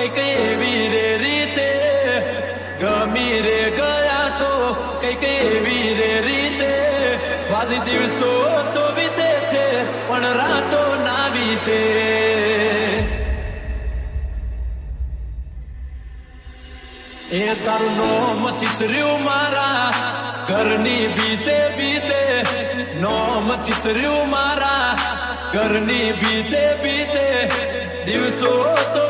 કઈક એવી રે રીતે ગમી રે ગયા છો, કઈક એવી રે રીતે વાદી દિવસો તો વીતે છે પણ રાતો ના વીતે. એ તારું નોમ ચિતર્યું મારા ઘરની બીતે બીતે, નોમ ચિતર્યું મારા ઘરની બીતે બીતે દિવસો તો